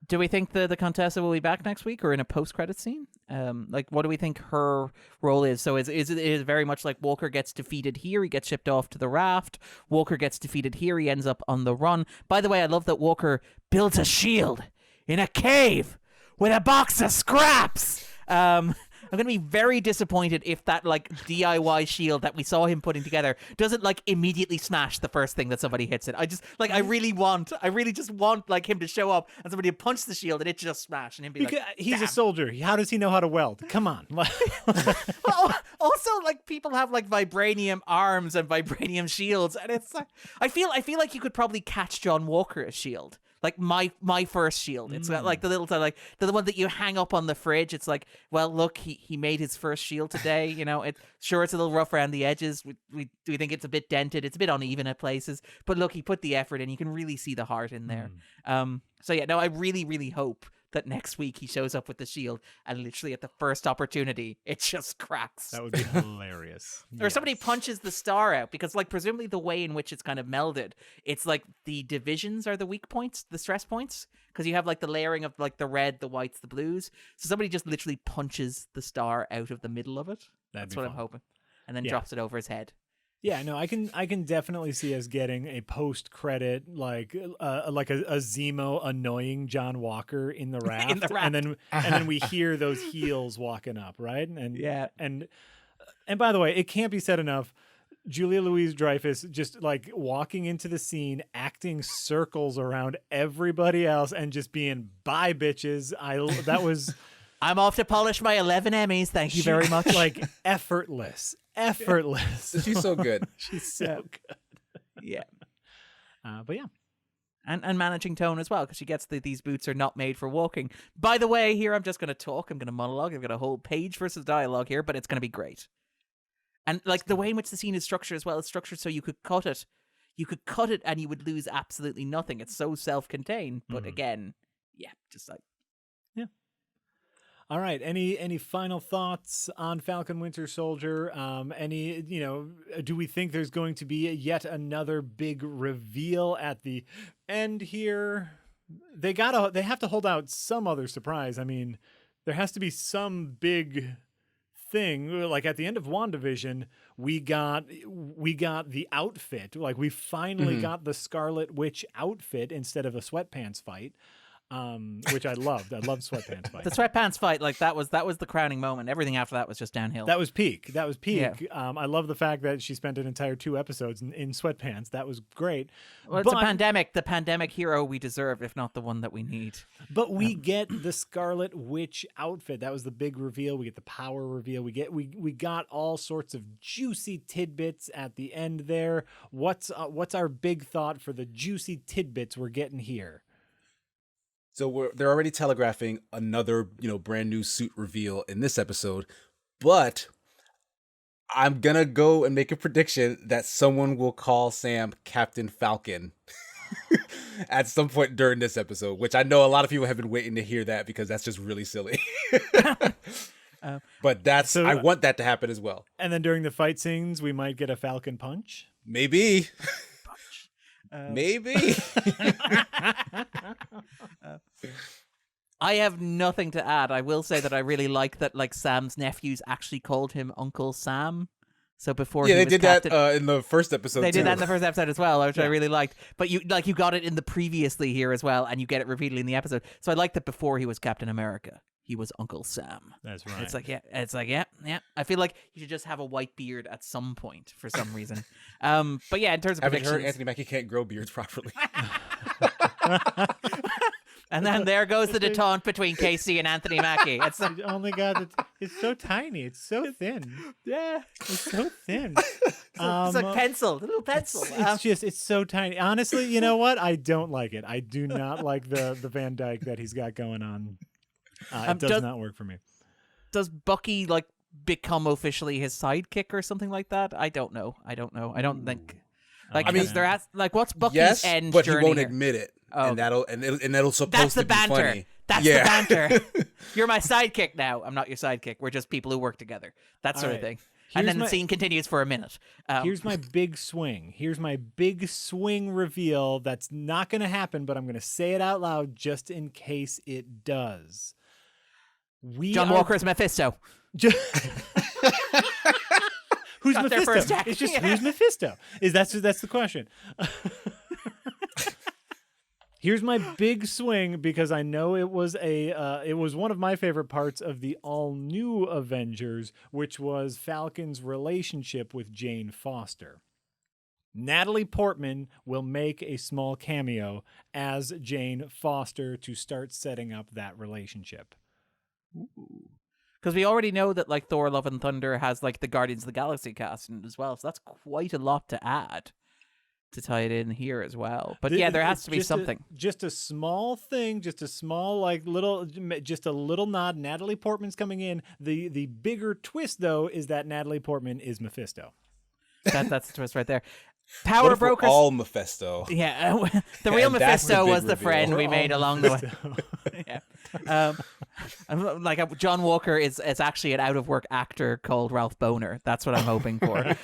Do we think the Contessa will be back next week or in a post-credit scene? Like, what do we think her role is? So is it very much like Walker gets defeated here, he gets shipped off to the raft. Walker gets defeated here, he ends up on the run. By the way, I love that Walker builds a shield in a cave with a box of scraps. I'm going to be very disappointed if that, like, DIY shield that we saw him putting together doesn't, like, immediately smash the first thing that somebody hits it. I really just want, like, him to show up and somebody to punch the shield and it just smash and him be like,
he's a soldier. How does he know how to weld? Come on.
Well, also, like, people have, like, vibranium arms and vibranium shields, and it's like, I feel like you could probably catch John Walker's shield. Like my first shield. It's got like the little like the one that you hang up on the fridge. It's like, well, look, he made his first shield today. You know, it's a little rough around the edges. We think it's a bit dented. It's a bit uneven at places. But look, he put the effort in. You can really see the heart in there. So yeah, no, I really, really hope that next week he shows up with the shield and literally at the first opportunity it just cracks.
That would be hilarious.
Or somebody punches the star out, because like presumably the way in which it's kind of melded, it's like the divisions are the weak points, the stress points, because you have like the layering of like the red, the whites, the blues. So somebody just literally punches the star out of the middle of it. That's what I'm hoping. And then drops it over his head.
Yeah, no, I can definitely see us getting a post-credit like a Zemo annoying John Walker in the raft, and then we hear those heels walking up, right? And by the way, it can't be said enough. Julia Louis-Dreyfus just like walking into the scene, acting circles around everybody else, and just being bye bitches.
I'm off to polish my 11 Emmys. Thank you very much.
Like effortless.
She's so good.
She's so good.
Yeah.
But yeah.
And managing tone as well, because she gets these boots are not made for walking. By the way, here I'm just going to talk. I'm going to monologue. I've got a whole page versus dialogue here, but it's going to be great. And like the way in which the scene is structured as well, it's structured so you could cut it. You could cut it and you would lose absolutely nothing. It's so self-contained. But again, yeah, just like.
Yeah. All right. Any final thoughts on Falcon Winter Soldier? Do we think there's going to be yet another big reveal at the end here? They have to hold out some other surprise. I mean, there has to be some big thing. Like at the end of WandaVision, we got the outfit. Like we finally got the Scarlet Witch outfit instead of a sweatpants fight. Which I loved. I loved sweatpants fight.
The sweatpants fight, like that was the crowning moment. Everything after that was just downhill.
That was peak.
Yeah.
I love the fact that she spent an entire 2 episodes in sweatpants. That was great.
Well, it's a pandemic. The pandemic hero we deserve, if not the one that we need.
But we get the Scarlet Witch outfit. That was the big reveal. We get the power reveal. We got all sorts of juicy tidbits at the end there. What's our big thought for the juicy tidbits we're getting here?
So they're already telegraphing another, brand new suit reveal in this episode, but I'm gonna go and make a prediction that someone will call Sam Captain Falcon at some point during this episode, which I know a lot of people have been waiting to hear that because that's just really silly. But I want that to happen as well.
And then during the fight scenes, we might get a Falcon punch.
Maybe. Maybe.
I have nothing to add. I will say that I really like that like Sam's nephews actually called him Uncle Sam. So before
they did that in the first episode.
They did that in the first episode as well, which I really liked. But you got it in the previously here as well, and you get it repeatedly in the episode. So I like that before he was Captain America, he was Uncle Sam.
That's right.
It's like yeah. I feel like you should just have a white beard at some point for some reason. But yeah, in terms of predictions,
heard Anthony Mackie can't grow beards properly.
And then there goes the detente between KC and Anthony Mackie. It's like,
oh my God, it's so tiny. It's so thin.
Yeah.
It's so thin.
It's like pencil, a little pencil.
It's so tiny. Honestly, you know what? I don't like it. I do not like the Van Dyke that he's got going on. It does not work for me.
Does Bucky like become officially his sidekick or something like that. I don't know. I don't think. Like,
I mean,
there has like what's Bucky's
Yes,
end
but he
journey
won't
here?
admit it,
Oh.
and that'll supposed
That's the
to be
banter.
funny.
That's the banter. You're my sidekick now. I'm not your sidekick. We're just people who work together. That sort of thing. And then the scene continues for a minute.
Here's my big swing. Here's my big swing reveal. That's not going to happen, but I'm going to say it out loud just in case it does.
John Walker's Mephisto.
Who's
Got there
Mephisto?
first, Jack.
It's just
Yeah.
who's Mephisto? That's the question. Here's my big swing because I know it was one of my favorite parts of the all new Avengers, which was Falcon's relationship with Jane Foster. Natalie Portman will make a small cameo as Jane Foster to start setting up that relationship.
Because we already know that like Thor: Love and Thunder has like the Guardians of the Galaxy cast in it as well, so that's quite a lot to add to tie it in here as well. But yeah, there has to be something.
Just a small thing, just a small just a little nod. Natalie Portman's coming in. The bigger twist though is that Natalie Portman is Mephisto.
That's the twist right there.
What
Power
if we're
brokers.
all Mephisto.
Yeah, the real
And that's the
Mephisto
big
was the
reveal.
friend we
We're
made
all
along the way.
Mephisto.
Yeah. Like John Walker is actually an out of work actor called Ralph Boner. That's what I'm hoping for.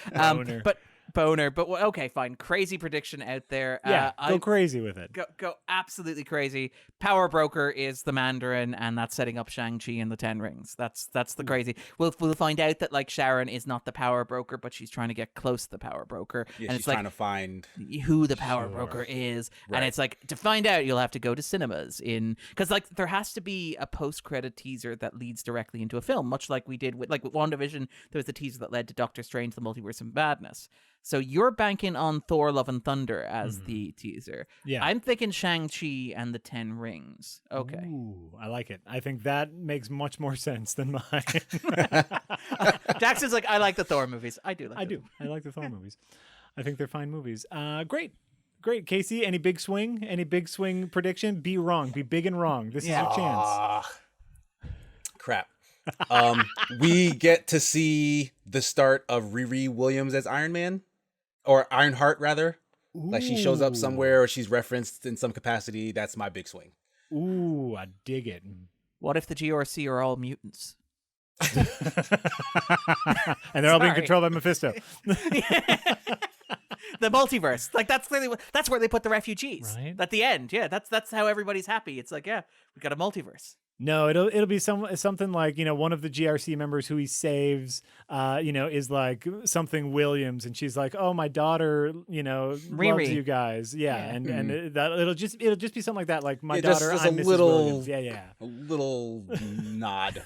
Boner.
But okay, fine. Crazy prediction out there.
Yeah, go crazy with it.
Go absolutely crazy. Power broker is the Mandarin, and that's setting up Shang-Chi and the Ten Rings. That's the crazy. We'll find out that like Sharon is not the power broker, but she's trying to get close to the power broker.
Yeah,
and
she's
it's like
trying to find
who the power broker is.
Right.
And it's like, to find out, you'll have to go to cinemas because like there has to be a post-credit teaser that leads directly into a film, much like we did with WandaVision. There was the teaser that led to Doctor Strange: The Multiverse of Madness. So you're banking on Thor: Love and Thunder as the teaser.
Yeah.
I'm thinking Shang-Chi and the Ten Rings. Okay.
Ooh, I like it. I think that makes much more sense than mine.
Jackson's like, I like the Thor movies. I do.
I do. I like the Thor movies. I think they're fine movies. Great. Casey, any big swing? Any big swing prediction? Be wrong. Be big and wrong. This is your chance.
crap. We get to see the start of Riri Williams as Iron Man, or Ironheart rather. Like she shows up somewhere or she's referenced in some capacity. That's my big swing.
Ooh, I dig it.
What if the GRC are all mutants?
And they're all being controlled by Mephisto.
The multiverse, like that's where they put the refugees.
Right.
At the end. Yeah, that's how everybody's happy. It's like, yeah, we got a multiverse.
No, it'll be something like, one of the GRC members who he saves, is like something Williams, and she's like, "Oh, my daughter,
Riri.
loves you guys." Yeah, and it'll just be something like that, like my
just
daughter,
a
I'm Mrs.
little,
Williams. Yeah.
a little nod.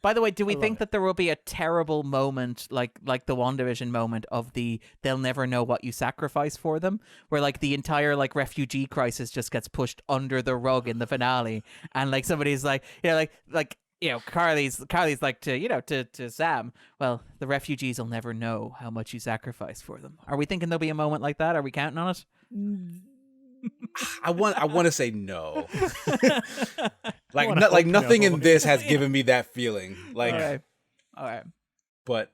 By the way, do we
love
think
it.
that there will be a terrible moment like the WandaVision moment of they'll never know what you sacrifice for them, where like the entire like refugee crisis just gets pushed under the rug in the finale, and like somebody's like, Carly's like to Sam, well, the refugees will never know how much you sacrifice for them. Are we thinking there'll be a moment like that? Are we counting on it?
I want to say no. Like
wanna hope
nothing
no.
in this has given me that feeling. Like,
All right.
but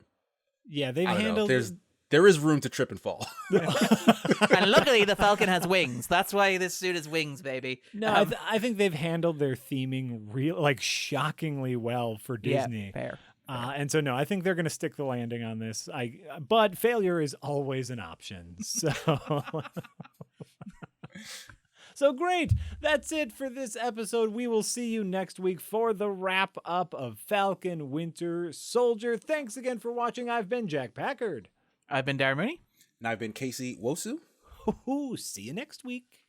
Yeah, they've
I don't know.
handled.
There is room to trip and fall.
And luckily, the Falcon has wings. That's why this suit is wings, baby.
No, I think they've handled their theming shockingly well for Disney.
Yeah, fair.
And so, no, I think they're going to stick the landing on this. But failure is always an option. So, so great. That's it for this episode. We will see you next week for the wrap up of Falcon Winter Soldier. Thanks again for watching. I've been Jack Packard.
I've been Darren Mooney.
And I've been Casey Wosu.
See you next week.